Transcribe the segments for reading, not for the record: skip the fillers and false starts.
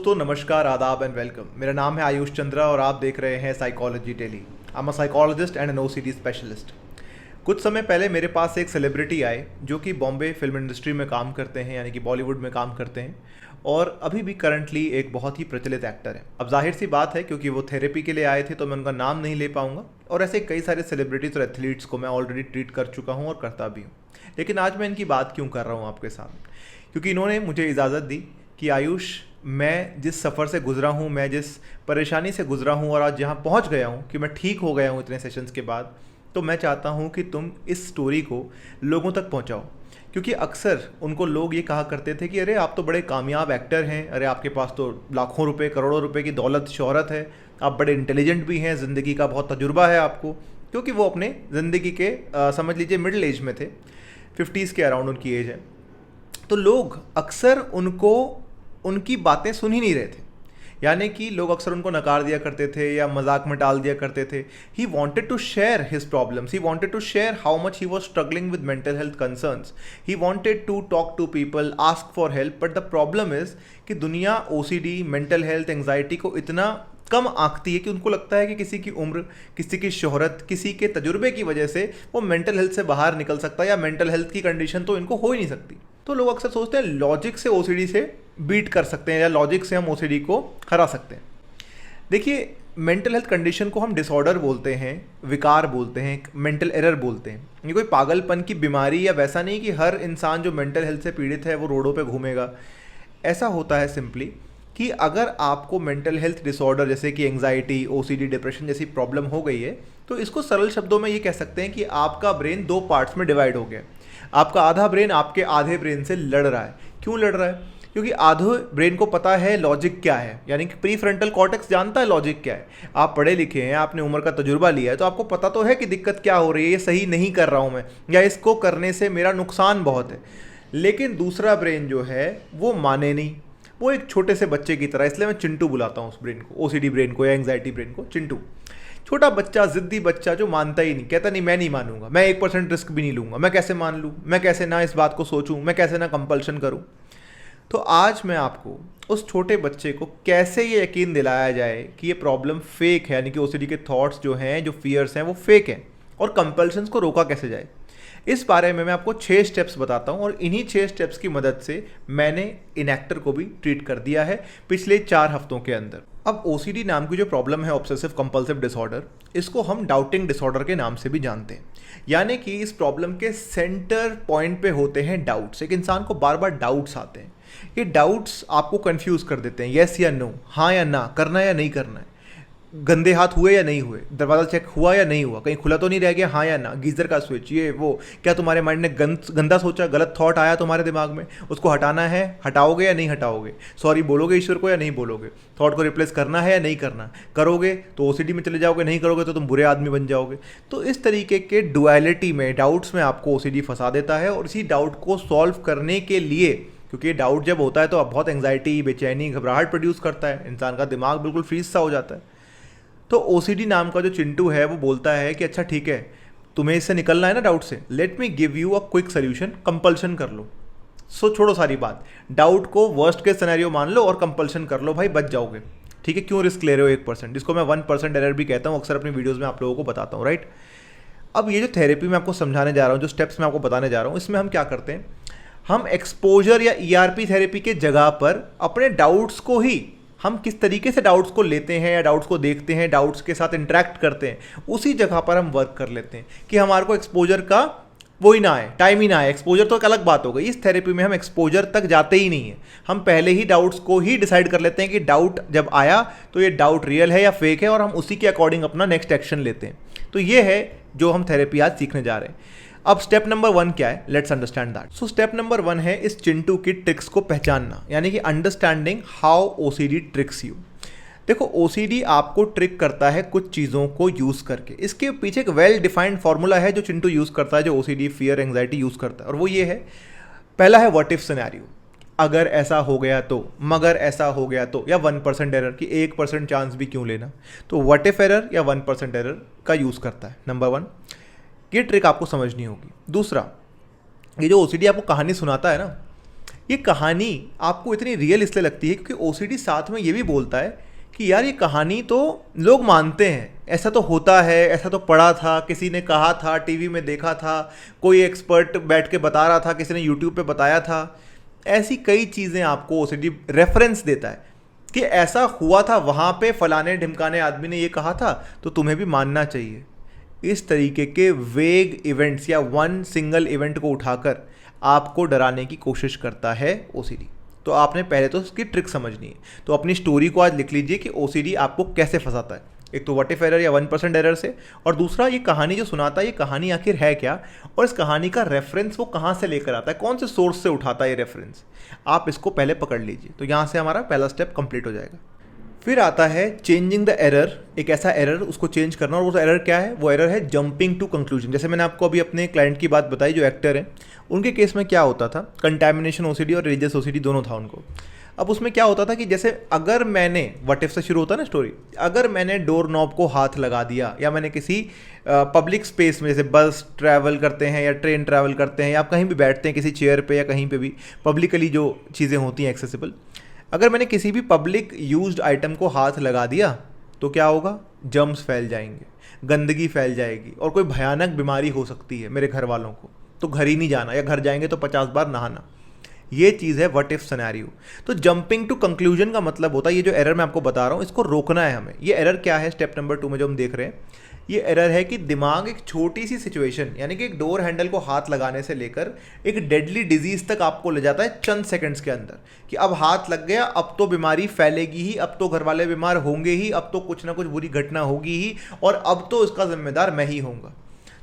दोस्तों नमस्कार, आदाब एंड वेलकम। मेरा नाम है आयुष चंद्रा और आप देख रहे हैं psychology daily. I am a psychologist and an OCD specialist. कुछ समय पहले मेरे पास एक सेलिब्रिटी आए जो कि बॉम्बे फिल्म इंडस्ट्री में काम करते हैं, यानी कि बॉलीवुड में काम करते हैं और अभी भी करंटली एक बहुत ही प्रचलित एक्टर है। अब जाहिर सी बात है, क्योंकि वो थेरेपी के लिए आए थे तो मैं उनका नाम नहीं ले पाऊंगा, और ऐसे कई सारे सेलिब्रिटीज और एथलीट्स को मैं ऑलरेडी ट्रीट कर चुका हूँ और करता भी हूँ। लेकिन आज मैं इनकी बात क्यों कर रहा हूँ आपके साथ, क्योंकि इन्होंने मुझे इजाज़त दी कि आयुष, मैं जिस सफ़र से गुजरा हूँ, मैं जिस परेशानी से गुजरा हूँ और आज जहाँ पहुँच गया हूँ कि मैं ठीक हो गया हूँ इतने सेशंस के बाद, तो मैं चाहता हूँ कि तुम इस स्टोरी को लोगों तक पहुँचाओ। क्योंकि अक्सर उनको लोग ये कहा करते थे कि अरे आप तो बड़े कामयाब एक्टर हैं, अरे आपके पास तो लाखों रुपए करोड़ों रुपए की दौलत शोहरत है, आप बड़े इंटेलिजेंट भी हैं, ज़िंदगी का बहुत तजुर्बा है आपको। क्योंकि वो अपने ज़िंदगी के समझ लीजिए मिडिल एज में थे, 50s के अराउंड उनकी एज है। तो लोग अक्सर उनको उनकी बातें सुन ही नहीं रहे थे, यानी कि लोग अक्सर उनको नकार दिया करते थे या मजाक में टाल दिया करते थे। He wanted to share his problems, he wanted to share how much he was struggling with mental health concerns, he wanted to talk to people, ask for help. But the problem is कि दुनिया OCD, mental health, anxiety को इतना कम आंकती है कि उनको लगता है कि किसी की उम्र, किसी की शोहरत, किसी के तजुर्बे की वजह से वो मेंटल हेल्थ से बाहर निकल सकता है, या मेंटल हेल्थ की कंडीशन तो इनको हो ही नहीं सकती। तो लोग अक्सर सोचते हैं लॉजिक से ओसीडी से बीट कर सकते हैं या लॉजिक से हम ओसीडी को हरा सकते हैं। देखिए, मेंटल हेल्थ कंडीशन को हम डिसऑर्डर बोलते हैं, विकार बोलते हैं, मेंटल एरर बोलते हैं। ये कोई पागलपन की बीमारी या वैसा नहीं कि हर इंसान जो मेंटल हेल्थ से पीड़ित है वो रोडों पे घूमेगा। ऐसा होता है सिंपली कि अगर आपको मेंटल हेल्थ डिसऑर्डर जैसे कि एंग्जाइटी, ओसीडी, डिप्रेशन जैसी प्रॉब्लम हो गई है, तो इसको सरल शब्दों में ये कह सकते हैं कि आपका ब्रेन दो पार्ट्स में डिवाइड हो गया। आपका आधा ब्रेन आपके आधे ब्रेन से लड़ रहा है। क्यों लड़ रहा है? क्योंकि आधे ब्रेन को पता है लॉजिक क्या है, यानी कि प्री फ्रंटल कॉर्टेक्स जानता है लॉजिक क्या है। आप पढ़े लिखे हैं, आपने उम्र का तजुर्बा लिया है, तो आपको पता तो है कि दिक्कत क्या हो रही है, ये सही नहीं कर रहा हूँ मैं, या इसको करने से मेरा नुकसान बहुत है। लेकिन दूसरा ब्रेन जो है वो माने नहीं, वो एक छोटे से बच्चे की तरह, इसलिए मैं चिंटू बुलाता हूँ उस ब्रेन को, ओसीडी ब्रेन को या एंग्जाइटी ब्रेन को चिंटू। छोटा बच्चा, जिद्दी बच्चा जो मानता ही नहीं, कहता नहीं मैं नहीं मानूंगा, मैं 1% रिस्क भी नहीं लूंगा, मैं कैसे मान लूँ, मैं कैसे ना इस बात को सोचूं, मैं कैसे ना कंपल्शन करूं। तो आज मैं आपको उस छोटे बच्चे को कैसे ये यकीन दिलाया जाए कि ये प्रॉब्लम फेक है, यानी कि ओसीडी के थॉट्स जो हैं, जो फियर्स हैं वो फेक हैं, और कंपल्शंस को रोका कैसे जाए, इस बारे में मैं आपको 6 स्टेप्स बताता हूं। और इन्हीं 6 स्टेप्स की मदद से मैंने इन एक्टर को भी ट्रीट कर दिया है पिछले 4 हफ्तों के अंदर। अब ओसीडी नाम की जो प्रॉब्लम है, ऑब्सेसिव कंपल्सिव डिसऑर्डर, इसको हम डाउटिंग डिसऑर्डर के नाम से भी जानते हैं। यानी कि इस प्रॉब्लम के सेंटर पॉइंट पे होते हैं डाउट्स। एक इंसान को बार बार डाउट्स आते हैं, ये डाउट्स आपको कंफ्यूज कर देते हैं, यस या नो, हाँ या ना, करना या नहीं करना है, गंदे हाथ हुए या नहीं हुए, दरवाज़ा चेक हुआ या नहीं हुआ, कहीं खुला तो नहीं रह गया, हाँ या ना, गीज़र का स्विच, ये वो, क्या तुम्हारे माइंड ने गंदा सोचा, गलत थॉट आया तुम्हारे दिमाग में, उसको हटाना है, हटाओगे या नहीं हटाओगे, सॉरी बोलोगे ईश्वर को या नहीं बोलोगे, थॉट को रिप्लेस करना है या नहीं करना, करोगे तो ओसीडी में चले जाओगे, नहीं करोगे तो तुम बुरे आदमी बन जाओगे। तो इस तरीके के डुअलिटी में, डाउट्स में आपको ओसीडी फंसा देता है। और इसी डाउट को सॉल्व करने के लिए, क्योंकि ये डाउट जब होता है तो अब बहुत एंग्जाइटी, बेचैनी, घबराहट प्रोड्यूस करता है, इंसान का दिमाग बिल्कुल फ्रीज सा हो जाता है। तो ओसीडी नाम का जो चिंटू है वो बोलता है कि अच्छा ठीक है, तुम्हें इससे निकलना है ना डाउट से, let me give you a quick solution, compulsion कर लो। सो छोड़ो सारी बात, डाउट को वर्स्ट केस सिनेरियो मान लो और कंपल्शन कर लो, भाई बच जाओगे। ठीक है, क्यों रिस्क ले रहे हो 1%, जिसको मैं 1% एरर भी कहता हूँ, अक्सर अपनी वीडियोज़ में आप लोगों को बताता हूँ, राइट। अब ये जो थेरेपी मैं आपको समझाने जा रहा हूँ, जो स्टेप्स मैं आपको बताने जा रहा हूँ, इसमें हम क्या करते हैं, हम एक्सपोजर या ईआरपी थेरेपी के जगह पर अपने डाउट्स को ही, हम किस तरीके से डाउट्स को लेते हैं या डाउट्स को देखते हैं, डाउट्स के साथ इंटरेक्ट करते हैं, उसी जगह पर हम वर्क कर लेते हैं कि हमारे को एक्सपोजर का वो ही ना आए, टाइम ही ना आए। एक्सपोजर तो एक अलग बात हो गई, इस थेरेपी में हम एक्सपोजर तक जाते ही नहीं है, हम पहले ही डाउट्स को ही डिसाइड कर लेते हैं कि डाउट जब आया तो ये डाउट रियल है या फेक है, और हम उसी के अकॉर्डिंग अपना नेक्स्ट एक्शन लेते हैं। तो ये है जो हम थेरेपी आज सीखने जा रहे हैं। अब स्टेप नंबर 1 क्या है, let's understand that. So step number 1 है इस चिंटू की ट्रिक्स को पहचानना, यानी कि understanding how OCD tricks you. देखो, ओसीडी आपको ट्रिक करता है कुछ चीज़ों को यूज़ करके। इसके पीछे एक वेल डिफाइंड फॉर्मूला है जो चिंटू यूज़ करता है, जो ओसीडी, फियर, एंग्जाइटी यूज़ करता है, और वो ये है। पहला है व्हाट इफ सिनेरियो, अगर ऐसा हो गया तो, मगर ऐसा हो गया तो, या 1% एरर की 1% चांस भी क्यों लेना। तो व्हाट इफ एरर या 1% एरर का यूज़ करता है, नंबर 1। ये ट्रिक आपको समझनी होगी। दूसरा, ये जो ओसीडी आपको कहानी सुनाता है ना, ये कहानी आपको इतनी रियल इसलिए लगती है क्योंकि ओसीडी साथ में ये भी बोलता है कि यार ये कहानी तो लोग मानते हैं, ऐसा तो होता है, ऐसा तो पढ़ा था, किसी ने कहा था, टीवी में देखा था, कोई एक्सपर्ट बैठ के बता रहा था, किसी ने यूट्यूब पे बताया था। ऐसी कई चीज़ें आपको ओसीडी रेफरेंस देता है कि ऐसा हुआ था वहाँ पे, फलाने ढिमकाने आदमी ने ये कहा था, तो तुम्हें भी मानना चाहिए। इस तरीके के वेग इवेंट्स या वन सिंगल इवेंट को उठाकर आपको डराने की कोशिश करता है ओसीडी। तो आपने पहले तो उसकी ट्रिक समझनी है। तो अपनी स्टोरी को आज लिख लीजिए कि ओसीडी आपको कैसे फंसाता है। एक तो व्हाट इफ एरर या 1% एरर से, और दूसरा ये कहानी जो सुनाता है, ये कहानी आखिर है क्या, और इस कहानी का रेफरेंस वो कहाँ से लेकर आता है, कौन से सोर्स से उठाता है ये रेफरेंस। आप इसको पहले पकड़ लीजिए। तो यहाँ से हमारा पहला स्टेप कंप्लीट हो जाएगा। फिर आता है चेंजिंग द एरर। एक ऐसा एरर उसको चेंज करना, और वो एरर क्या है? वो एरर है जंपिंग टू कंक्लूजन। जैसे मैंने आपको अभी अपने क्लाइंट की बात बताई जो एक्टर हैं, उनके केस में क्या होता था, कंटैमिनेशन ओसीडी और रिलीजियस ओसीडी दोनों था उनको। अब उसमें क्या होता था कि जैसे अगर मैंने, व्हाट इफ से शुरू होता है ना स्टोरी, अगर मैंने डोर नॉब को हाथ लगा दिया, या मैंने किसी पब्लिक स्पेस में, जैसे बस ट्रैवल करते हैं या ट्रेन ट्रैवल करते हैं या आप कहीं भी बैठते हैं किसी चेयर पे या कहीं पे भी पब्लिकली जो चीज़ें होती हैं एक्सेसिबल, अगर मैंने किसी भी पब्लिक यूज्ड आइटम को हाथ लगा दिया तो क्या होगा? जर्म्स फैल जाएंगे, गंदगी फैल जाएगी और कोई भयानक बीमारी हो सकती है मेरे घर वालों को। तो घर ही नहीं जाना, या घर जाएंगे तो 50 बार नहाना। ये चीज़ है व्हाट इफ सिनेरियो। तो जंपिंग टू कंक्लूजन का मतलब होता है ये जो एरर मैं आपको बता रहा हूँ इसको रोकना है हमें। ये एरर क्या है? स्टेप नंबर 2 में जो हम देख रहे हैं, ये एरर है कि दिमाग एक छोटी सी सिचुएशन, यानी कि एक डोर हैंडल को हाथ लगाने से लेकर एक डेडली डिजीज तक आपको ले जाता है चंद सेकंड्स के अंदर, कि अब हाथ लग गया, अब तो बीमारी फैलेगी ही, अब तो घर वाले बीमार होंगे ही, अब तो कुछ ना कुछ बुरी घटना होगी ही, और अब तो इसका जिम्मेदार मैं ही होऊंगा।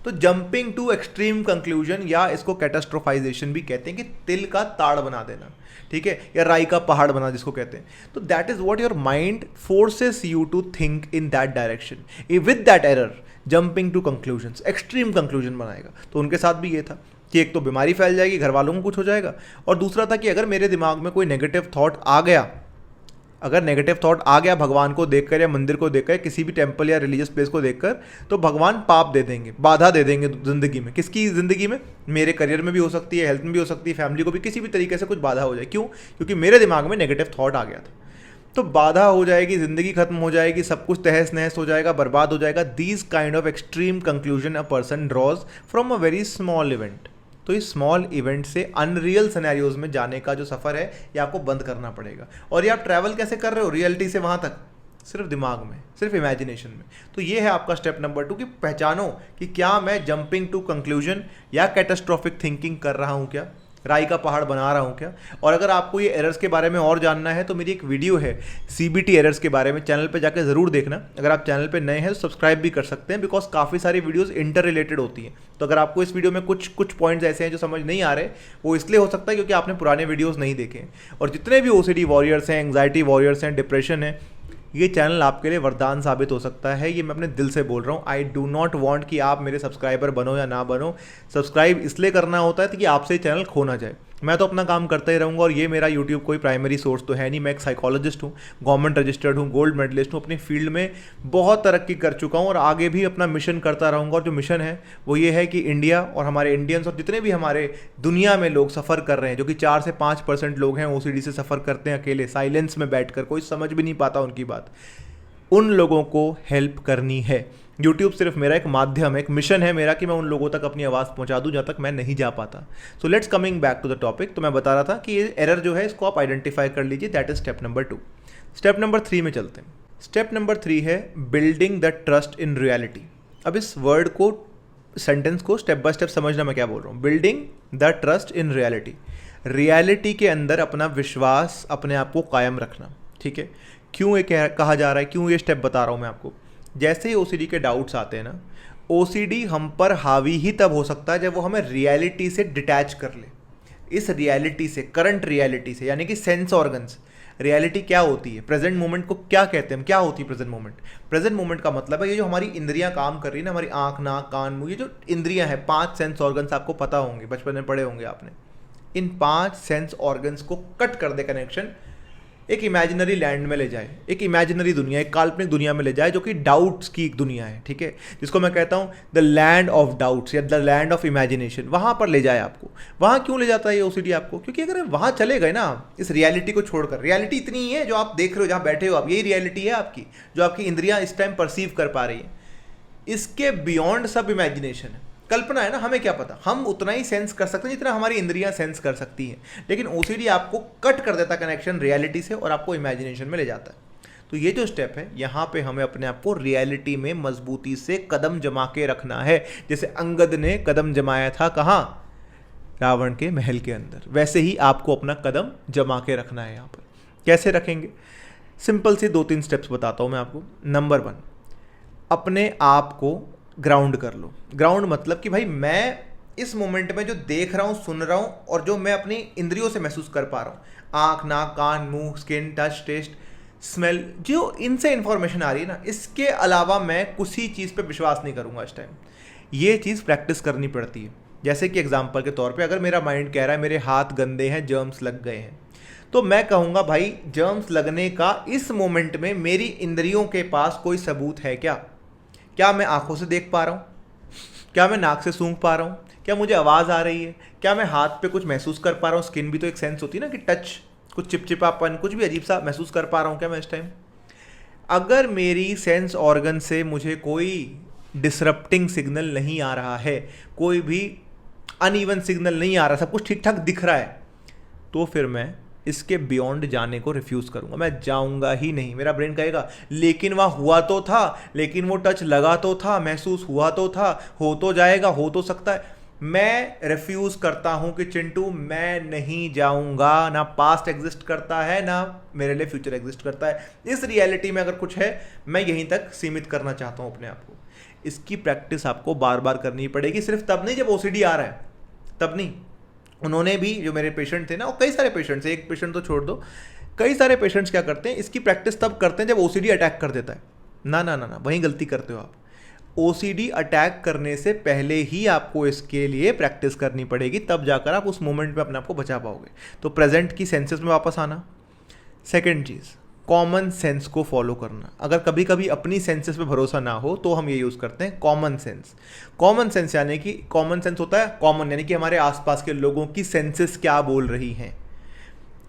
तो जंपिंग टू एक्सट्रीम कंक्लूजन, या इसको कैटास्ट्रोफाइजेशन भी कहते हैं, कि तिल का ताड़ बना देना, ठीक है, या राई का पहाड़ बना जिसको कहते हैं। तो that is what your mind forces you to think in that direction. With that error jumping to conclusions, extreme conclusion बनाएगा। तो उनके साथ भी ये था कि एक तो बीमारी फैल जाएगी, घर वालों को कुछ हो जाएगा, और दूसरा था कि अगर मेरे दिमाग में कोई नेगेटिव थॉट आ गया, अगर नेगेटिव थॉट आ गया भगवान को देखकर या मंदिर को देखकर, किसी भी टेम्पल या रिलीजियस प्लेस को देखकर, तो भगवान पाप दे देंगे, बाधा दे देंगे जिंदगी में। किसकी जिंदगी में? मेरे करियर में भी हो सकती है, हेल्थ में भी हो सकती है, फैमिली को भी किसी भी तरीके से कुछ बाधा हो जाए। क्यों? क्योंकि मेरे दिमाग में नेगेटिव थॉट आ गया था। तो बाधा हो जाएगी, जिंदगी खत्म हो जाएगी, सब कुछ तहस नहस हो जाएगा, बर्बाद हो जाएगा। These kind of extreme conclusion a person draws from a very small event. तो इस स्मॉल इवेंट से अनरियल सिनेरियोज में जाने का जो सफ़र है ये आपको बंद करना पड़ेगा। और ये आप ट्रैवल कैसे कर रहे हो रियलिटी से वहाँ तक? सिर्फ दिमाग में, सिर्फ इमेजिनेशन में। तो ये है आपका स्टेप नंबर 2 कि पहचानो कि क्या मैं जंपिंग टू कंक्लूजन या कैटास्ट्रोफिक थिंकिंग कर रहा हूँ, क्या राई का पहाड़ बना रहा हूँ क्या। और अगर आपको ये एरर्स के बारे में और जानना है तो मेरी एक वीडियो है सीबीटी एरर्स के बारे में, चैनल पे जाकर ज़रूर देखना। अगर आप चैनल पे नए हैं तो सब्सक्राइब भी कर सकते हैं, बिकॉज काफ़ी सारी वीडियोस इंटर रिलेटेड होती हैं। तो अगर आपको इस वीडियो में कुछ पॉइंट्स ऐसे हैं जो समझ नहीं आ रहे, वो इसलिए हो सकता है क्योंकि आपने पुराने वीडियोज़ नहीं देखे। और जितने भी ओसीडी वॉरियर्स हैं, एंग्जाइटी वॉरियर्स हैं, डिप्रेशन है, ये चैनल आपके लिए वरदान साबित हो सकता है। ये मैं अपने दिल से बोल रहा हूँ। आई डू नॉट वांट कि आप मेरे सब्सक्राइबर बनो या ना बनो। सब्सक्राइब इसलिए करना होता है कि आपसे ये चैनल खो ना जाए। मैं तो अपना काम करता ही रहूँगा, और ये मेरा यूट्यूब कोई प्राइमरी सोर्स तो है नहीं। मैं एक साइकोलॉजिस्ट हूँ, गवर्नमेंट रजिस्टर्ड हूँ, गोल्ड मेडलिस्ट हूँ, अपनी फील्ड में बहुत तरक्की कर चुका हूँ और आगे भी अपना मिशन करता रहूँगा। और जो मिशन है वो ये है कि इंडिया और हमारे इंडियंस और जितने भी हमारे दुनिया में लोग सफ़र कर रहे हैं, जो कि 4 से 5% लोग हैं ओसीडी से सफ़र करते हैं अकेले, साइलेंस में बैठकर, कोई समझ भी नहीं पाता उनकी बात, उन लोगों को हेल्प करनी है। यूट्यूब सिर्फ मेरा एक माध्यम है, एक मिशन है मेरा कि मैं उन लोगों तक अपनी आवाज़ पहुंचा दूं जहाँ तक मैं नहीं जा पाता। So let's coming back to the topic. तो मैं बता रहा था कि ये एरर जो है इसको आप आइडेंटिफाई कर लीजिए। That is step number 2। Step number 3 में चलते हैं। स्टेप नंबर 3 है building the trust in reality. अब इस वर्ड को, सेंटेंस को स्टेप बाय स्टेप समझना मैं क्या बोल रहा हूँ। Building the trust in reality, reality के अंदर अपना विश्वास, अपने आप को कायम रखना। ठीक है, क्यों ये कहा जा रहा है, क्यों ये स्टेप बता रहा हूँ मैं आपको। जैसे ही ओसीडी के डाउट्स आते हैं ना, ओसीडी हम पर हावी ही तब हो सकता है जब वो हमें रियलिटी से डिटैच कर ले। इस रियलिटी से, करंट रियलिटी से, यानी कि सेंस ऑर्गन्स। रियलिटी क्या होती है, प्रेजेंट मोमेंट को क्या कहते हैं, क्या होती है प्रेजेंट मोमेंट। प्रेजेंट मोमेंट का मतलब है ये जो हमारी इंद्रियां काम कर रही है ना, हमारी आंख, नाक, कान, मुंह, ये जो इंद्रियां हैं, 5 सेंस ऑर्गन्स आपको पता होंगे, बचपन में पढ़े होंगे आपने। इन 5 सेंस ऑर्गन्स को कट कर दे कनेक्शन, एक इमेजिनरी लैंड में ले जाए, एक इमेजिनरी दुनिया, एक काल्पनिक दुनिया में ले जाए जो कि डाउट्स की एक दुनिया है, ठीक है, जिसको मैं कहता हूँ द लैंड ऑफ डाउट्स या द लैंड ऑफ इमेजिनेशन, वहाँ पर ले जाए आपको। वहाँ क्यों ले जाता है ये ओसीडी आपको? क्योंकि अगर वहाँ चले गए ना, इस रियलिटी को छोड़कर, रियलिटी इतनी ही है जो आप देख रहे हो, जहाँ बैठे हो आप, यही रियलिटी है आपकी, जो आपकी इंद्रियाँ इस टाइम परसीव कर पा रही हैं। इसके बियॉन्ड सब इमेजिनेशन है, कल्पना है ना, हमें क्या पता, हम उतना ही सेंस कर सकते हैं जितना हमारी इंद्रियां सेंस कर सकती हैं। लेकिन ओसीडी आपको कट कर देता कनेक्शन रियलिटी से और आपको इमेजिनेशन में ले जाता है। तो ये जो स्टेप है, यहाँ पे हमें अपने आप को रियलिटी में मजबूती से कदम जमा के रखना है। जैसे अंगद ने कदम जमाया था कहाँ? रावण के महल के अंदर। वैसे ही आपको अपना कदम जमा के रखना है। यहाँ पर कैसे रखेंगे? सिंपल सी 2-3 स्टेप्स बताता हूँ मैं आपको। नंबर 1, अपने आप को ग्राउंड कर लो। ग्राउंड मतलब कि भाई मैं इस मोमेंट में जो देख रहा हूँ, सुन रहा हूँ और जो मैं अपनी इंद्रियों से महसूस कर पा रहा हूँ, आँख, नाक, कान, मुंह, स्किन, टच, टेस्ट, स्मेल, जो इनसे इंफॉर्मेशन आ रही है ना, इसके अलावा मैं किसी चीज़ पे विश्वास नहीं करूँगा इस टाइम। ये चीज़ प्रैक्टिस करनी पड़ती है। जैसे कि एग्जाम्पल के तौर पे अगर मेरा माइंड कह रहा है मेरे हाथ गंदे हैं, जर्म्स लग गए हैं, तो मैं कहूँगा भाई जर्म्स लगने का इस मोमेंट में मेरी इंद्रियों के पास कोई सबूत है क्या? क्या मैं आंखों से देख पा रहा हूँ? क्या मैं नाक से सूंघ पा रहा हूँ? क्या मुझे आवाज़ आ रही है? क्या मैं हाथ पे कुछ महसूस कर पा रहा हूँ? स्किन भी तो एक सेंस होती है ना, कि टच, कुछ चिपचिपापन, कुछ भी अजीब सा महसूस कर पा रहा हूँ क्या मैं इस टाइम? अगर मेरी सेंस ऑर्गन से मुझे कोई डिसरप्टिंग सिग्नल नहीं आ रहा है, कोई भी अनइवन सिग्नल नहीं आ रहा, सब कुछ ठीक ठाक दिख रहा है, तो फिर मैं इसके बियॉन्ड जाने को रिफ्यूज़ करूंगा। मैं जाऊंगा ही नहीं। मेरा ब्रेन कहेगा लेकिन वहाँ हुआ तो था, लेकिन वो टच लगा तो था, महसूस हुआ तो था, हो तो जाएगा, हो तो सकता है। मैं रिफ्यूज़ करता हूँ कि चिंटू मैं नहीं जाऊंगा। ना पास्ट एग्जिस्ट करता है, ना मेरे लिए फ्यूचर एग्जिस्ट करता है। इस रियलिटी में अगर कुछ है, मैं यहीं तक सीमित करना चाहता हूँ अपने आप को। इसकी प्रैक्टिस आपको बार बार करनी पड़ेगी। सिर्फ तब नहीं जब ओसीडी आ रहा है, तब नहीं। उन्होंने भी, जो मेरे पेशेंट थे ना, और कई सारे पेशेंट्स, एक पेशेंट तो छोड़ दो, कई सारे पेशेंट्स क्या करते हैं, इसकी प्रैक्टिस तब करते हैं जब ओसीडी अटैक कर देता है। ना ना ना ना, वहीं गलती करते हो आप। ओसीडी अटैक करने से पहले ही आपको इसके लिए प्रैक्टिस करनी पड़ेगी, तब जाकर आप उस मोमेंट में अपने आप को बचा पाओगे। तो प्रेजेंट की सेंसेस में वापस आना। सेकेंड चीज़, कॉमन सेंस को फॉलो करना। अगर कभी कभी अपनी सेंसेस पे भरोसा ना हो तो हम ये यूज़ करते हैं कॉमन सेंस। कॉमन सेंस यानी कि, कॉमन सेंस होता है कॉमन, यानी कि हमारे आसपास के लोगों की सेंसेस क्या बोल रही हैं।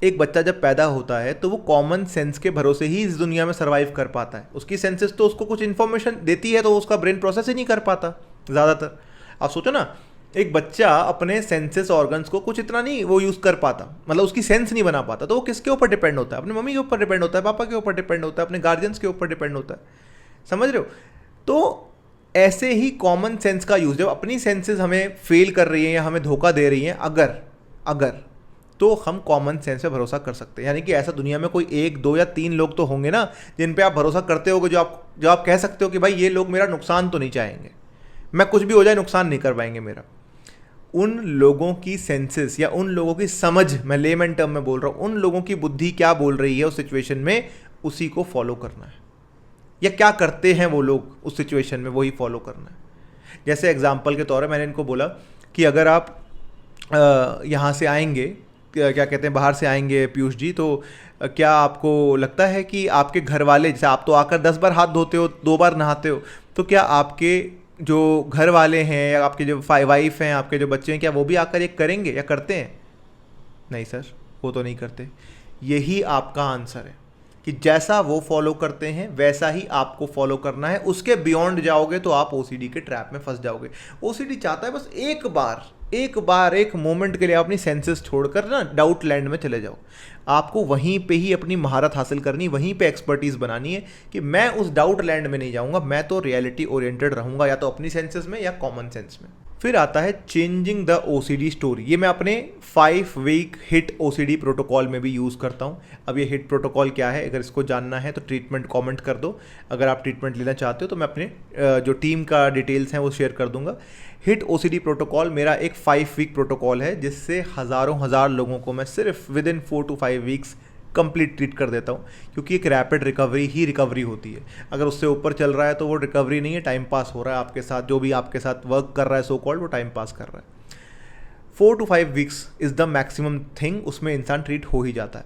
एक बच्चा जब पैदा होता है तो वो कॉमन सेंस के भरोसे ही इस दुनिया में सर्वाइव कर पाता है। उसकी सेंसेस तो उसको कुछ इन्फॉर्मेशन देती है, तो उसका ब्रेन प्रोसेस ही नहीं कर पाता ज़्यादातर। आप सोचो ना, एक बच्चा अपने सेंसेस ऑर्गन्स को कुछ इतना नहीं वो यूज़ कर पाता, मतलब उसकी सेंस नहीं बना पाता, तो वो किसके ऊपर डिपेंड होता है? अपनी मम्मी के ऊपर डिपेंड होता है, पापा के ऊपर डिपेंड होता है, अपने गार्जियंस के ऊपर डिपेंड होता है। समझ रहे हो? तो ऐसे ही कॉमन सेंस का यूज़, जब अपनी सेंसेस हमें फेल कर रही हैं या हमें धोखा दे रही हैं, अगर तो हम कॉमन सेंस पे भरोसा कर सकते हैं। यानी कि ऐसा दुनिया में कोई 1, 2 या 3 लोग तो होंगे ना जिन पे आप भरोसा करते होगे, जो आप कह सकते हो कि भाई ये लोग मेरा नुकसान तो नहीं चाहेंगे, मैं कुछ भी हो जाए नुकसान नहीं कर पाएंगे मेरा। उन लोगों की सेंसेस या उन लोगों की समझ, मैं लेमन टर्म में बोल रहा हूँ, उन लोगों की बुद्धि क्या बोल रही है उस सिचुएशन में, उसी को फॉलो करना है। या क्या करते हैं वो लोग उस सिचुएशन में, वही फॉलो करना है। जैसे एग्जांपल के तौर पर मैंने इनको बोला कि अगर आप यहाँ से आएंगे, क्या कहते हैं, बाहर से आएंगे पीयूष जी, तो क्या आपको लगता है कि आपके घर वाले, जैसे आप तो आकर 10 बार हाथ धोते हो, 2 बार नहाते हो, तो क्या आपके जो घर वाले हैं या आपके जो वाइफ हैं, आपके जो बच्चे हैं, क्या वो भी आकर ये करेंगे या करते हैं? नहीं सर, वो तो नहीं करते। यही आपका आंसर है कि जैसा वो फॉलो करते हैं वैसा ही आपको फॉलो करना है। उसके बियॉन्ड जाओगे तो आप ओसीडी के ट्रैप में फंस जाओगे। ओसीडी चाहता है बस एक मोमेंट के लिए अपनी सेंसेस छोड़कर ना डाउट लैंड में चले जाओ। आपको वहीं पे ही अपनी महारत हासिल करनी, वहीं पे एक्सपर्टीज बनानी है कि मैं उस डाउट लैंड में नहीं जाऊंगा, मैं तो रियलिटी ओरिएंटेड रहूंगा, या तो अपनी सेंसेस में या कॉमन सेंस में। फिर आता है चेंजिंग द ओसीडी स्टोरी। ये मैं अपने 5 वीक हिट ओसीडी प्रोटोकॉल में भी यूज़ करता हूँ। अब ये हिट प्रोटोकॉल क्या है, अगर इसको जानना है तो ट्रीटमेंट कमेंट कर दो। अगर आप ट्रीटमेंट लेना चाहते हो तो मैं अपने जो टीम का डिटेल्स हैं वो शेयर कर दूंगा। हिट ओसीडी प्रोटोकॉल मेरा एक 5 वीक प्रोटोकॉल है, जिससे हज़ार लोगों को मैं सिर्फ with in 4 to 5 weeks complete treat कर देता हूँ। क्योंकि एक रैपिड रिकवरी ही रिकवरी होती है। अगर उससे ऊपर चल रहा है तो वो रिकवरी नहीं है, टाइम पास हो रहा है आपके साथ। जो भी आपके साथ वर्क कर रहा है सो कॉल्ड, वो टाइम पास कर रहा है। 4 to 5 weeks is the maximum thing, उसमें इंसान ट्रीट हो ही जाता है।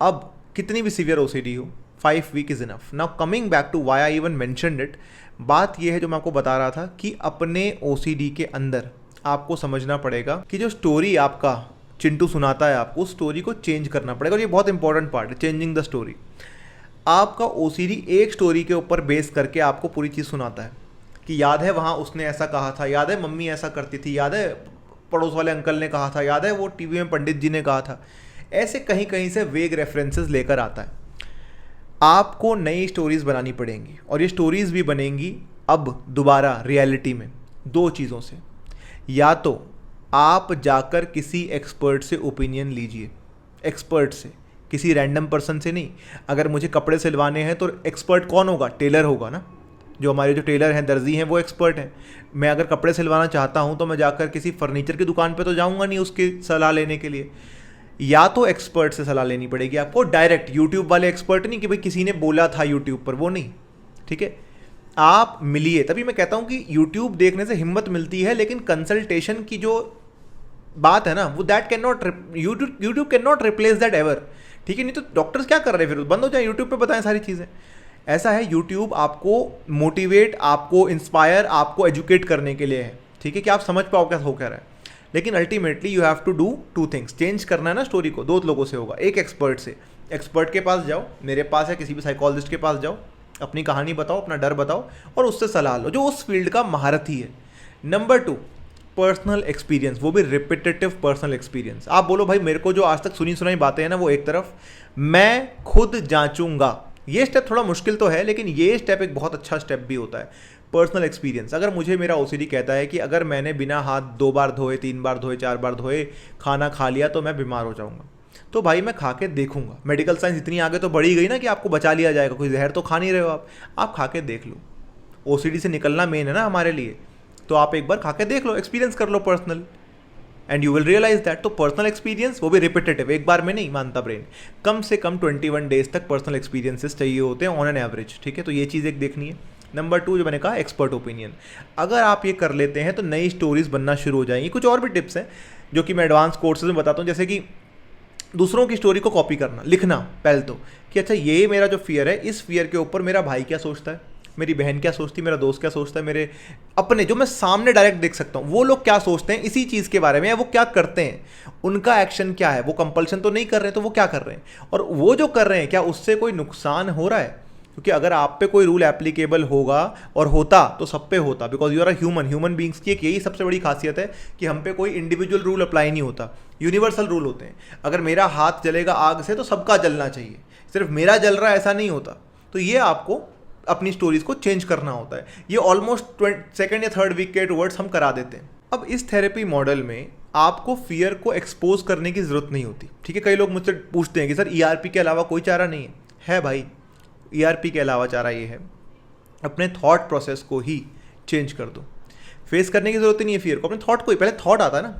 अब कितनी भी सीवियर ओसीडी हो, 5 week is enough. Now coming back to why I even mentioned it, बात यह है जो मैं आपको बता रहा था कि अपने ओसीडी के अंदर आपको समझना पड़ेगा कि जो स्टोरी आपका चिंटू सुनाता है आपको, उस स्टोरी को चेंज करना पड़ेगा। और ये बहुत इंपॉर्टेंट पार्ट है, चेंजिंग द स्टोरी। आपका ओसीडी एक स्टोरी के ऊपर बेस करके आपको पूरी चीज़ सुनाता है कि याद है वहाँ उसने ऐसा कहा था, याद है मम्मी ऐसा करती थी, याद है पड़ोस वाले अंकल ने कहा था, याद है वो टीवी में पंडित जी ने कहा था। ऐसे कहीं कहीं से वेग रेफरेंसेस लेकर आता है। आपको नई स्टोरीज़ बनानी पड़ेंगी, और ये स्टोरीज़ भी बनेंगी अब दोबारा रियलिटी में दो चीज़ों से। या तो आप जाकर किसी एक्सपर्ट से ओपिनियन लीजिए, एक्सपर्ट से, किसी रैंडम पर्सन से नहीं। अगर मुझे कपड़े सिलवाने हैं तो एक्सपर्ट कौन होगा? टेलर होगा ना। जो हमारे जो टेलर हैं, दर्जी हैं, वो एक्सपर्ट हैं। मैं अगर कपड़े सिलवाना चाहता हूं तो मैं जाकर किसी फर्नीचर की दुकान पे तो जाऊंगा नहीं उसकी सलाह लेने के लिए। या तो एक्सपर्ट से सलाह लेनी पड़ेगी आपको, डायरेक्ट यूट्यूब वाले एक्सपर्ट नहीं कि भाई किसी ने बोला था यूट्यूब पर, वो नहीं, ठीक है। आप मिलिए। तभी मैं कहता हूँ कि यूट्यूब देखने से हिम्मत मिलती है, लेकिन कंसल्टेशन की जो बात है ना, वो that can not, YouTube can not replace that ever, ठीक है। नहीं तो डॉक्टर्स क्या कर रहे हैं फिर, बंद हो जाए, यूट्यूब पे बताएं सारी चीज़ें। ऐसा है, यूट्यूब आपको मोटिवेट, आपको इंस्पायर, आपको एजुकेट करने के लिए है, ठीक है, कि आप समझ पाओ क्या हो क्या रहा है। लेकिन ultimately you have to do two things. Change करना है ना स्टोरी को, दो लोगों से होगा। एक एक्सपर्ट से, एक्सपर्ट के पास जाओ, मेरे पास है, किसी भी साइकोलॉजिस्ट के पास जाओ, अपनी कहानी बताओ, अपना डर बताओ, और उससे सलाह लो जो उस फील्ड का महारथी है। नंबर 2, पर्सनल एक्सपीरियंस, वो भी रिपीटेटिव पर्सनल एक्सपीरियंस। आप बोलो भाई मेरे को जो आज तक सुनी सुनाई बातें हैं ना वो एक तरफ, मैं खुद जांचूंगा। ये स्टेप थोड़ा मुश्किल तो है, लेकिन ये स्टेप एक बहुत अच्छा स्टेप भी होता है। पर्सनल एक्सपीरियंस, अगर मुझे मेरा ओसीडी कहता है कि अगर मैंने बिना हाथ 2 बार धोए, 3 बार धोए, 4 बार धोए खाना खा लिया तो मैं बीमार हो जाऊंगा, तो भाई मैं खा के देखूंगा। मेडिकल साइंस इतनी आगे तो बढ़ी गई ना कि आपको बचा लिया जाएगा, कोई जहर तो खा नहीं रहे हो आप खा के देख लो। ओसीडी से निकलना मेन है ना हमारे लिए, तो आप एक बार खा के देख लो, एक्सपीरियंस कर लो personal, and you will realize that. तो पर्सनल एक्सपीरियंस, वो भी रिपीटेटिव, एक बार में नहीं मानता ब्रेन, कम से कम 21 डेज तक पर्सनल एक्सपीरियंसेस चाहिए होते हैं ऑन एन एवरेज, ठीक है। तो ये चीज़ एक देखनी है। नंबर 2 जो मैंने कहा, एक्सपर्ट ओपिनियन। अगर आप ये कर लेते हैं तो नई स्टोरीज बनना शुरू हो जाएंगी। कुछ और भी टिप्स हैं जो कि मैं एडवांस कोर्सेज में बताता हूँ, जैसे कि दूसरों की स्टोरी को कॉपी करना, लिखना पहले तो, कि अच्छा ये मेरा जो फियर है, इस फियर के ऊपर मेरा भाई क्या सोचता है, मेरी बहन क्या सोचती है, मेरा दोस्त क्या सोचता है, मेरे अपने जो मैं सामने डायरेक्ट देख सकता हूँ वो लोग क्या सोचते हैं इसी चीज़ के बारे में, या वो क्या करते हैं, उनका एक्शन क्या है, वो कंपल्शन तो नहीं कर रहे हैं तो वो क्या कर रहे हैं, और वो जो कर रहे हैं क्या उससे कोई नुकसान हो रहा है। क्योंकि अगर आप पे कोई रूल एप्लीकेबल होगा और होता तो सब पे होता, because you are a human beings की एक यही सबसे बड़ी खासियत है कि हम पे कोई इंडिविजुअल रूल अप्लाई नहीं होता, यूनिवर्सल रूल होते हैं। अगर मेरा हाथ जलेगा आग से तो सबका जलना चाहिए, सिर्फ मेरा जल रहा है ऐसा नहीं होता। तो ये आपको अपनी स्टोरीज को चेंज करना होता है। ये ऑलमोस्ट 2nd या 3rd वीक के टुवर्ड्स हम करा देते हैं। अब इस थेरेपी मॉडल में आपको फियर को एक्सपोज करने की जरूरत नहीं होती, ठीक है। कई लोग मुझसे पूछते हैं कि सर ईआरपी के अलावा कोई चारा नहीं है भाई, ईआरपी के अलावा चारा ये है, अपने थॉट प्रोसेस को ही चेंज कर दो। फेस करने की जरूरत ही नहीं है फियर को, अपने थॉट को ही, पहले थॉट आता है ना,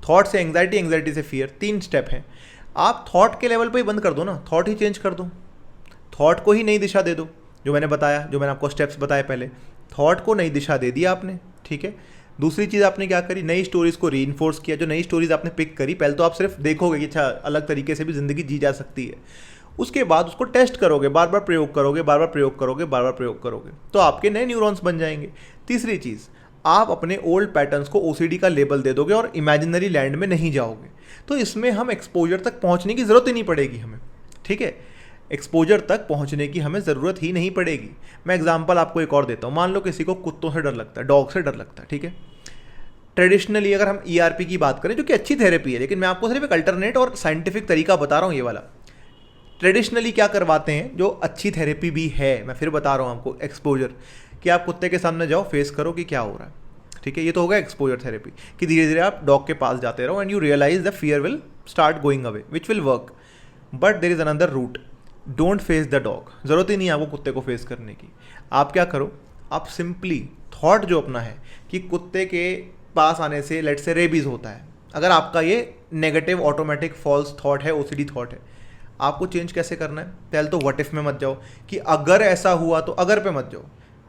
थॉट से एंग्जाइटी, एंग्जाइटी से फियर, 3 स्टेप हैं। आप थॉट के लेवल पे ही बंद कर दो ना, थॉट ही चेंज कर दो, थॉट को ही नई दिशा दे दो। जो मैंने बताया, जो मैंने आपको स्टेप्स बताए पहले, थॉट को नई दिशा दे दिया आपने, ठीक है। दूसरी चीज़ आपने क्या करी, नई स्टोरीज़ को रीइंफोर्स किया। जो नई स्टोरीज़ आपने पिक करी, पहले तो आप सिर्फ देखोगे कि अच्छा अलग तरीके से भी ज़िंदगी जी जा सकती है, उसके बाद उसको टेस्ट करोगे, बार बार प्रयोग करोगे, बार बार प्रयोग करोगे, बार बार प्रयोग करोगे, तो आपके नए न्यूरॉन्स बन जाएंगे। तीसरी चीज़, आप अपने ओल्ड पैटर्न्स को ओसीडी का लेबल दे दोगे और इमेजिनरी लैंड में नहीं जाओगे। तो इसमें हम एक्सपोजर तक पहुंचने की ज़रूरत ही नहीं पड़ेगी हमें, ठीक है। एक्सपोजर तक पहुंचने की हमें ज़रूरत ही नहीं पड़ेगी। मैं एग्जांपल आपको एक और देता हूँ। मान लो किसी को कुत्तों से डर लगता है, डॉग से डर लगता है, ठीक है। ट्रेडिशनली अगर हम ईआरपी की बात करें, जो कि अच्छी थेरेपी है, लेकिन मैं आपको सिर्फ एक अल्टरनेट और साइंटिफिक तरीका बता रहा हूँ, ये वाला। ट्रेडिशनली क्या करवाते हैं, जो अच्छी थेरेपी भी है, मैं फिर बता रहा हूँ आपको, एक्सपोजर, कि आप कुत्ते के सामने जाओ, फेस करो कि क्या हो रहा है, ठीक है। ये तो होगा एक्सपोजर थेरेपी, कि धीरे धीरे आप डॉग के पास जाते रहो and you realize the fear will start going away, which will work. But there is another route, don't face the dog. ज़रूरत ही नहीं है आपको कुत्ते को फेस करने की। आप क्या करो, आप सिंपली थॉट जो अपना है कि कुत्ते के पास आने से लेट से रेबीज़ होता है, अगर आपका ये नेगेटिव ऑटोमेटिक फॉल्स थॉट है, ओसीडी थॉट है, आपको चेंज कैसे करना है। पहले तो व्हाट इफ में मत जाओ कि अगर ऐसा हुआ तो, अगर पे मत जाओ,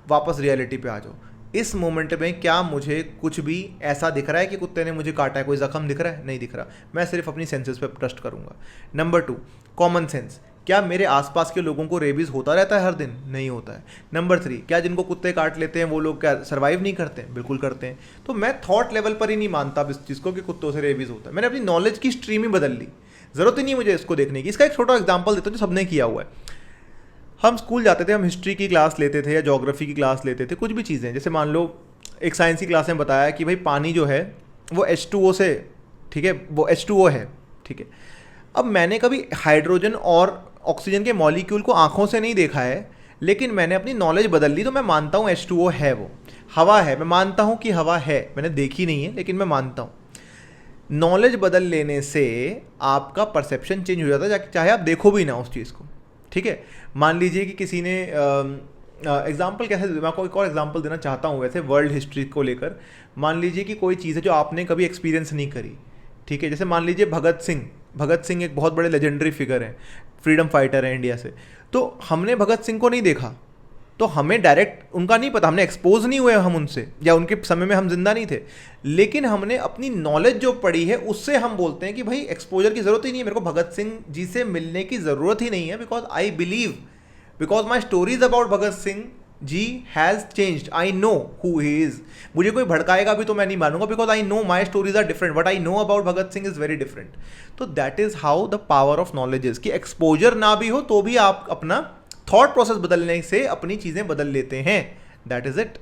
वापस रियलिटी पे आ जाओ। इस मोमेंट में क्या मुझे कुछ भी ऐसा दिख रहा है कि कुत्ते ने मुझे काटा है, कोई जख्म दिख रहा है, नहीं दिख रहा, मैं सिर्फ अपनी सेंसेस पे ट्रस्ट करूंगा। नंबर 2, कॉमन सेंस, क्या मेरे आसपास के लोगों को रेबीज़ होता रहता है हर दिन? नहीं होता है। नंबर 3, क्या जिनको कुत्ते काट लेते हैं वो लोग क्या सर्वाइव नहीं करते हैं? बिल्कुल करते हैं। तो मैं थॉट लेवल पर ही नहीं मानता अब इस चीज़ को कि कुत्तों से रेबीज़ होता है। मैंने अपनी नॉलेज की स्ट्रीम ही बदल ली, ज़रूरत ही नहीं मुझे इसको देखने की। इसका एक छोटा एग्जाम्पल देता हूँ जो सबने किया हुआ है। हम स्कूल जाते थे, हम हिस्ट्री की क्लास लेते थे या जोग्राफी की क्लास लेते थे, कुछ भी चीज़ें, जैसे मान लो एक साइंस की क्लास में बताया कि भाई पानी जो है वो H2O से, ठीक है, वो H2O है, ठीक है। अब मैंने कभी हाइड्रोजन और ऑक्सीजन के मॉलिक्यूल को आंखों से नहीं देखा है, लेकिन मैंने अपनी नॉलेज बदल ली, तो मैं मानता हूँ H2O है। वो हवा है, मैं मानता हूँ कि हवा है, मैंने देखी नहीं है लेकिन मैं मानता हूँ। नॉलेज बदल लेने से आपका परसेप्शन चेंज हो जाता है, चाहे आप देखो भी ना उस चीज़ को, ठीक है। मान लीजिए कि किसी ने एग्जाम्पल कैसे, मैं आपको एक और एग्जाम्पल देना चाहता हूँ वैसे वर्ल्ड हिस्ट्री को लेकर। मान लीजिए कि कोई चीज़ है जो आपने कभी एक्सपीरियंस नहीं करी, ठीक है। जैसे मान लीजिए भगत सिंह एक बहुत बड़े लेजेंडरी फिगर हैं, फ्रीडम फाइटर है इंडिया से। तो हमने भगत सिंह को नहीं देखा, तो हमें डायरेक्ट उनका नहीं पता, हमने एक्सपोज नहीं हुए हम उनसे, या उनके समय में हम जिंदा नहीं थे, लेकिन हमने अपनी नॉलेज जो पढ़ी है उससे हम बोलते हैं कि भाई एक्सपोजर की ज़रूरत ही नहीं है, मेरे को भगत सिंह जी से मिलने की ज़रूरत ही नहीं है, because I believe, because my stories about Bhagat Singh ji has changed, I know who he is. मुझे कोई भड़काएगा भी तो मैं नहीं मानूंगा, because I know my stories are different, what I know about Bhagat Singh is very different. तो that is how the power of knowledge is, कि एक्सपोजर ना भी हो तो भी आप अपना थॉट प्रोसेस बदलने से अपनी चीज़ें बदल लेते हैं। That is it,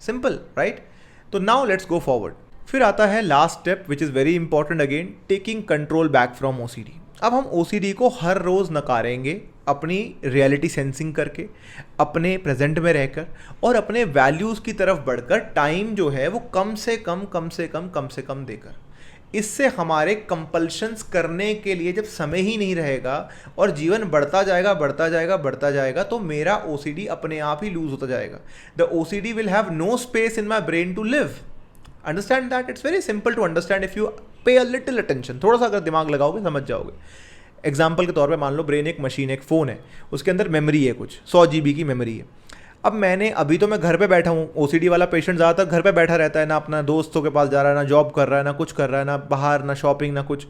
simple, right. तो नाउ लेट्स गो फॉरवर्ड। फिर आता है last step which is very important again, taking control back from OCD। अब हम OCD को हर रोज़ नकारेंगे अपनी रियलिटी सेंसिंग करके, अपने प्रेजेंट में रहकर, और अपने वैल्यूज़ की तरफ बढ़कर टाइम जो है वो कम से कम देकर। इससे हमारे कंपल्शंस करने के लिए जब समय ही नहीं रहेगा और जीवन बढ़ता जाएगा, तो मेरा OCD अपने आप ही लूज होता जाएगा। The OCD will have no space in my brain to live. Understand that, it's very simple to understand if you pay a little attention. थोड़ा सा अगर दिमाग लगाओगे समझ जाओगे। एग्जाम्पल के तौर पे मान लो ब्रेन एक मशीन, एक फ़ोन है, उसके अंदर मेमोरी है, कुछ 100 GB की मेमोरी है। अब मैंने अभी तो मैं घर पे बैठा हूँ, OCD वाला पेशेंट ज़्यादातर घर पे बैठा रहता है, ना अपना दोस्तों के पास जा रहा है, ना जॉब कर रहा है, ना कुछ कर रहा है, ना बाहर, ना शॉपिंग, ना कुछ।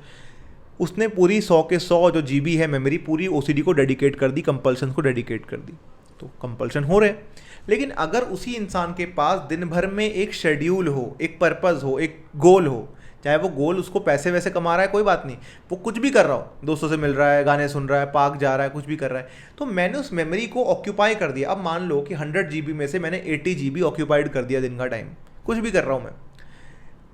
उसने पूरी 100 के 100 जो GB है मेमोरी पूरी OCD को डेडिकेट कर दी, कंपल्शन को डेडिकेट कर दी। तो कंपल्शन हो रहे हैं, लेकिन अगर उसी इंसान के पास दिन भर में एक शेड्यूल हो, एक पर्पज़ हो, एक गोल हो, चाहे वो गोल उसको पैसे वैसे कमा रहा है कोई बात नहीं, वो कुछ भी कर रहा हो, दोस्तों से मिल रहा है, गाने सुन रहा है, पार्क जा रहा है, कुछ भी कर रहा है, तो मैंने उस मेमोरी को ऑक्यूपाई कर दिया। अब मान लो कि 100 GB में से मैंने 80 GB ऑक्यूपाइड कर दिया दिन का टाइम, कुछ भी कर रहा हूँ मैं,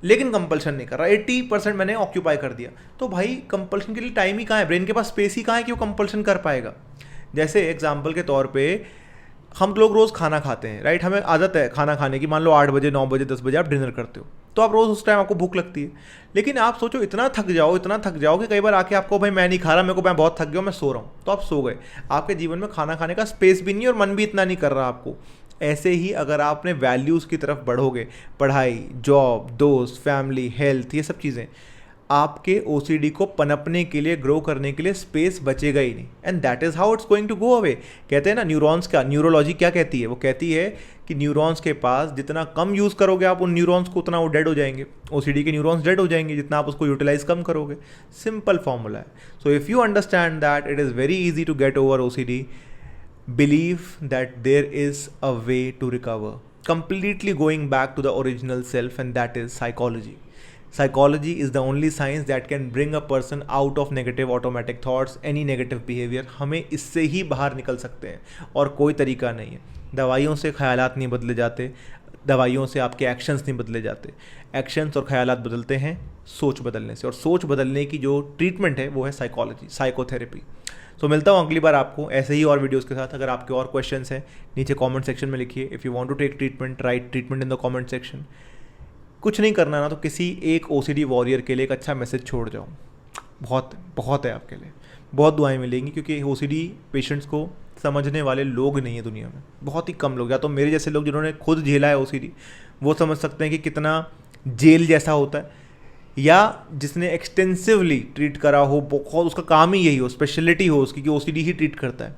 लेकिन कंपल्शन नहीं कर रहा, 80% मैंने ऑक्यूपाई कर दिया। तो भाई कंपल्शन के लिए टाइम ही कहाँ है, ब्रेन के पास स्पेस ही कहाँ है कि वो कंपल्शन कर पाएगा। जैसे एग्जाम्पल के तौर पे हम लोग रोज़ खाना खाते हैं, राइट, हमें आदत है खाना खाने की। मान लो 8 बजे, 9 बजे, 10 बजे आप डिनर करते हो, तो आप रोज़ उस टाइम आपको भूख लगती है, लेकिन आप सोचो इतना थक जाओ कि कई बार आके आपको भाई मैं नहीं खा रहा, मैं बहुत थक गया, मैं सो रहा हूँ, तो आप सो गए। आपके जीवन में खाना खाने का स्पेस भी नहीं और मन भी इतना नहीं कर रहा आपको। ऐसे ही अगर आप अपने वैल्यूज़ की तरफ बढ़ोगे, पढ़ाई, जॉब, दोस्त, फैमिली, हेल्थ, ये सब चीज़ें, आपके OCD को पनपने के लिए, ग्रो करने के लिए स्पेस बचेगा ही नहीं, and that is how it's going to go away. कहते हैं ना न्यूरॉन्स का, न्यूरोलॉजी क्या कहती है, वो कहती है कि न्यूरॉन्स के पास जितना कम यूज़ करोगे आप उन न्यूरॉन्स को, उतना वो डेड हो जाएंगे। OCD के न्यूरॉन्स डेड हो जाएंगे जितना आप उसको यूटिलाइज कम करोगे। सिंपल फॉर्मूला है। So if you understand that it is very easy to get over OCD, believe that there is a way to recover, completely going back to the original self, and that is psychology. Psychology is the only science that can bring a person out of negative automatic thoughts, any negative behavior. हमें इससे ही बाहर निकल सकते हैं और कोई तरीका नहीं है। दवाइयों से ख्यालात नहीं बदले जाते, दवाइयों से आपके एक्शंस नहीं बदले जाते। एक्शंस और ख्यालात बदलते हैं सोच बदलने से, और सोच बदलने की जो ट्रीटमेंट है वो है साइकोलॉजी, साइकोथेरेपी। तो मिलता हूँ अगली बार आपको ऐसे ही और वीडियोस के साथ। अगर आपके और क्वेश्चंस हैं नीचे कमेंट सेक्शन में लिखिए। If you want to take treatment, write treatment in the comment section. कुछ नहीं करना ना, तो किसी एक OCD वॉरियर के लिए एक अच्छा मैसेज छोड़ जाओ, बहुत है आपके लिए, बहुत दुआएं मिलेंगी, क्योंकि OCD पेशेंट्स को समझने वाले लोग नहीं है दुनिया में, बहुत ही कम लोग। या तो मेरे जैसे लोग जिन्होंने खुद झेला है OCD, वो समझ सकते हैं कि कितना जेल जैसा होता है, या जिसने एक्सटेंसिवली ट्रीट करा हो, बहुत उसका काम ही यही हो, स्पेशलिटी हो उसकी कि OCD ही ट्रीट करता है,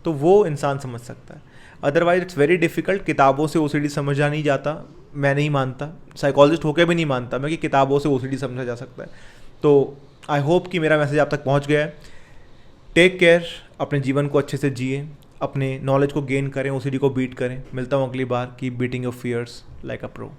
तो वो इंसान समझ सकता है। Otherwise it's very difficult. किताबों से OCD समझा नहीं जाता, मैं नहीं मानता, साइकोलॉजिस्ट होकर भी नहीं मानता मैं कि किताबों से OCD समझा जा सकता है। तो आई होप कि मेरा मैसेज आप तक पहुंच गया है। टेक केयर अपने जीवन को अच्छे से जिए, अपने नॉलेज को गेन करें, ओसीडी को बीट करें। मिलता हूँ अगली बार। Keep beating your fears like a pro.